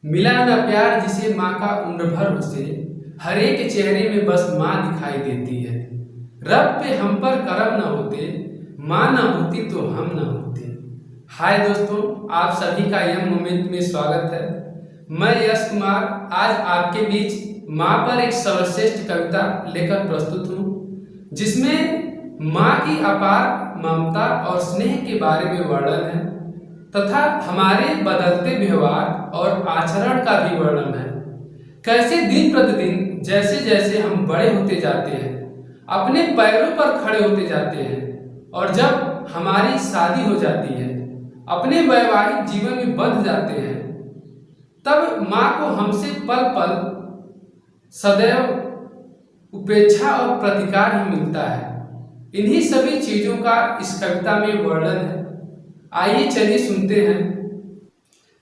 मिला न प्यार जिसे माँ का उम्र भर उसे, हर एक चेहरे में बस माँ दिखाई देती है। रब पे हम पर करम न होते, माँ न होती तो हम न होते। हाय दोस्तों, आप सभी का यम मोमेंट में स्वागत है। मैं यश कुमार आज आपके बीच माँ पर एक सर्वश्रेष्ठ कविता लेकर प्रस्तुत हूँ, जिसमें माँ की अपार ममता और स्नेह के बारे में वर्णन है तथा हमारे बदलते व्यवहार और आचरण का भी वर्णन है। कैसे दिन प्रतिदिन जैसे जैसे हम बड़े होते जाते हैं, अपने पैरों पर खड़े होते जाते हैं और जब हमारी शादी हो जाती है, अपने वैवाहिक जीवन में बंध जाते हैं, तब माँ को हमसे पल पल सदैव उपेक्षा और प्रतिकार ही मिलता है। इन्हीं सभी चीजों का इस कविता में वर्णन है। आइए चलिए सुनते हैं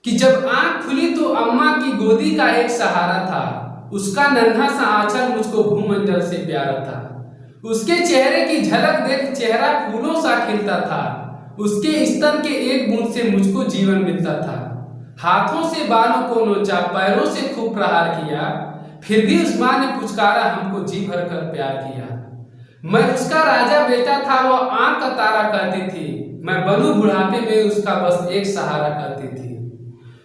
कि जब आंख खुली तो अम्मा की गोदी का एक सहारा था। उसका नन्हा सा आंचल मुझको भूमंडल से प्यारा था। उसके चेहरे की झलक देख चेहरा फूलों सा खिलता था। उसके स्तन के एक बूंद से मुझको जीवन मिलता था। हाथों से बालों को नोचा, पैरों से खूब प्रहार किया, फिर भी उस माँ ने पुचकारा, हमको जी भर कर प्यार किया। मैं उसका राजा बेटा था, वो आंख का तारा कहती थी। मैं बनूं बुढ़ापे में उसका बस एक सहारा करती थी।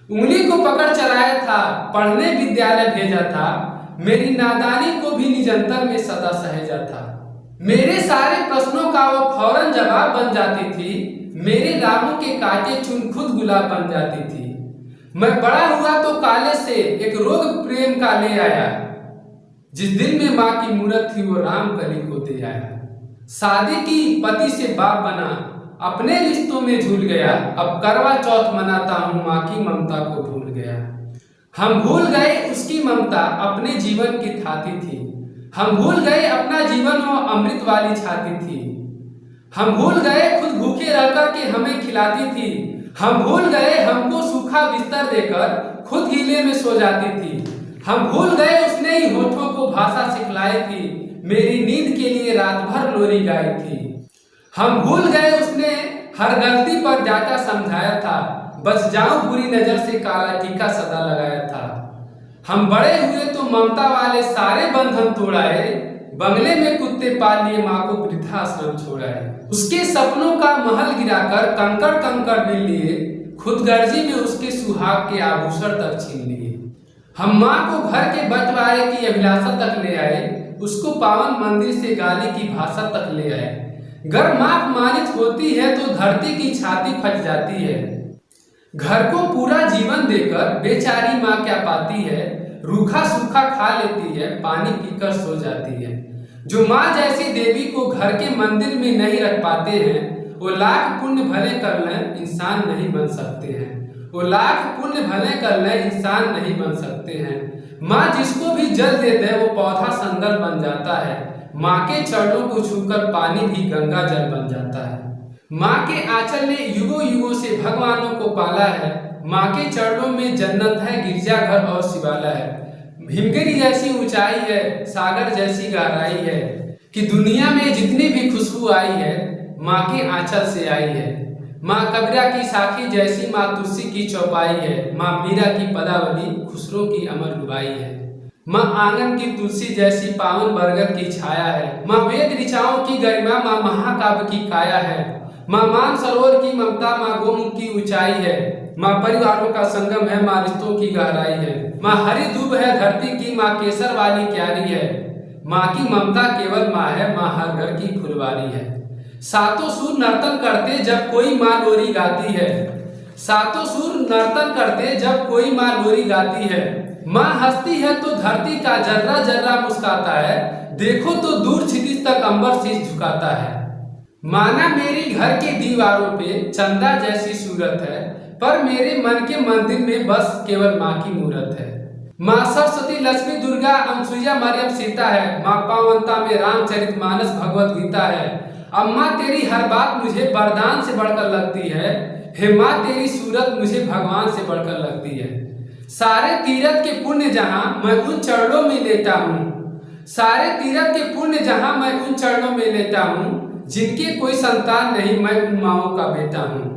उंगली को पकड़ चलाया था, पढ़ने विद्यालय भेजा था। मेरी नादानी को भी निजंतर में सदा सहेजा था। मेरे सारे प्रश्नों का वो फौरन जवाब बन जाती थी। मेरे राहों के काटे चुन खुद गुलाब बन जाती थी। मैं बड़ा हुआ तो काले से एक रोग प्रेम का ले आया। जिस दिल में माँ की मूरत थी वो राम कली को दे आया। शादी की, पति से बाप बना, अपने रिश्तों में झूल गया। अब करवा चौथ मनाता हूँ, माँ की ममता को भूल गया। हम भूल गए उसकी ममता अपने जीवन की थाती थी। हम भूल गए अपना जीवन वो अमृत वाली छाती थी। हम भूल गए खुद भूखे रहकर के हमें खिलाती थी। हम भूल गए हमको सूखा बिस्तर देकर खुद गीले में सो जाती थी। हम भूल गए उसने ही होठों को भाषा सिखलाई थी। मेरी नींद के लिए रात भर लोरी गाई थी। हम भूल गए उसने हर गलती पर डांटा समझाया था। बच जाऊं बुरी नजर से काला टीका सदा लगाया था। हम बड़े हुए तो ममता वाले सारे बंधन तोड़ाए। बंगले में कुत्ते पाल लिए, माँ को वृद्धाश्रम छोड़ाए। उसके सपनों का महल गिराकर कंकड़ कंकड़ बिन लिए। खुदगर्जी में उसके सुहाग के आभूषण तक छीन लिए। हम माँ को घर के बंटवारे की अभिलाषा तक ले आए। उसको पावन मंदिर से गाली की भाषा तक ले आए। घर माँ अपमानित होती है तो धरती की छाती फट जाती है। घर को पूरा जीवन देकर बेचारी माँ क्या पाती है। रूखा सूखा खा लेती है, पानी पीकर सो जाती है। जो माँ जैसी देवी को घर के मंदिर में नहीं रख पाते हैं, वो लाख पुण्य भले कर लें इंसान नहीं बन सकते हैं। वो लाख पुण्य भले कर लें इंसान नहीं बन सकते हैं। माँ जिसको भी जल दे दे वो पौधा संदल बन जाता है। माँ के चरणों को छूकर पानी भी गंगा जल बन जाता है। माँ के आंचल ने युगों युगों से भगवानों को पाला है। माँ के चरणों में जन्नत है, गिरजाघर और शिवाला है। हिमगिरी जैसी ऊंचाई है, सागर जैसी गहराई है, कि दुनिया में जितनी भी खुशबू आई है माँ के आंचल से आई है। माँ कबीरा की साखी जैसी, माँ तुलसी की चौपाई है। माँ मीरा की पदावली खुसरो की अमर रुबाई है। माँ आंगन की तुलसी जैसी, पावन बरगद की छाया है। माँ वेद ऋचाओं की गरिमा, माँ महाकाव्य की काया है। माँ मानसरोवर की ममता, माँ गोमुख की ऊंचाई है। माँ परिवारों का संगम है, माँ रिश्तों की गहराई है। माँ हरी दूब है धरती की, माँ केसर वाली क्यारी है। माँ की ममता केवल माँ है, माँ हर घर की फुलवारी है। सातों सुर नर्तन करते जब कोई माँ लोरी गाती है। सातों सुर नर्तन करते जब कोई माँ लोरी गाती है। माँ हंसती है तो धरती का जर्रा जर्रा मुस्काता है। देखो तो दूर क्षितिज तक अंबर शीश झुकाता है। माना मेरी घर की दीवारों पे चंदा जैसी सूरत है, पर मेरे मन के मंदिर में बस केवल माँ की मूरत है। माँ सरस्वती लक्ष्मी दुर्गा अनसुईया मरियम सीता है। माँ पावनता में रामचरित मानस भगवत गीता है। अम्मा तेरी हर बात मुझे वरदान से बढ़कर लगती है। हे माँ तेरी सूरत मुझे भगवान से बढ़कर लगती है। सारे तीरथ के पुण्य जहाँ मैं उन चरणों में लेता हूँ। सारे तीरथ के पुण्य जहाँ मैं उन चरणों में लेता हूँ। जिनके कोई संतान नहीं मैं उन माओं का बेटा हूँ।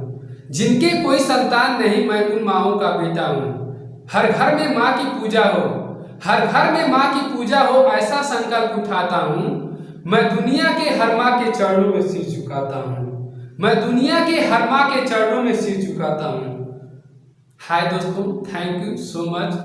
जिनके कोई संतान नहीं मैं उन माओं का बेटा हूँ। हर घर में माँ की पूजा हो, हर घर में माँ की पूजा हो, ऐसा संकल्प उठाता हूँ। मैं दुनिया के हर माँ के चरणों में सिर झुकाता हूँ, मैं दुनिया के हर माँ के चरणों में सिर झुकाता हूँ। हाय दोस्तों, थैंक यू सो मच।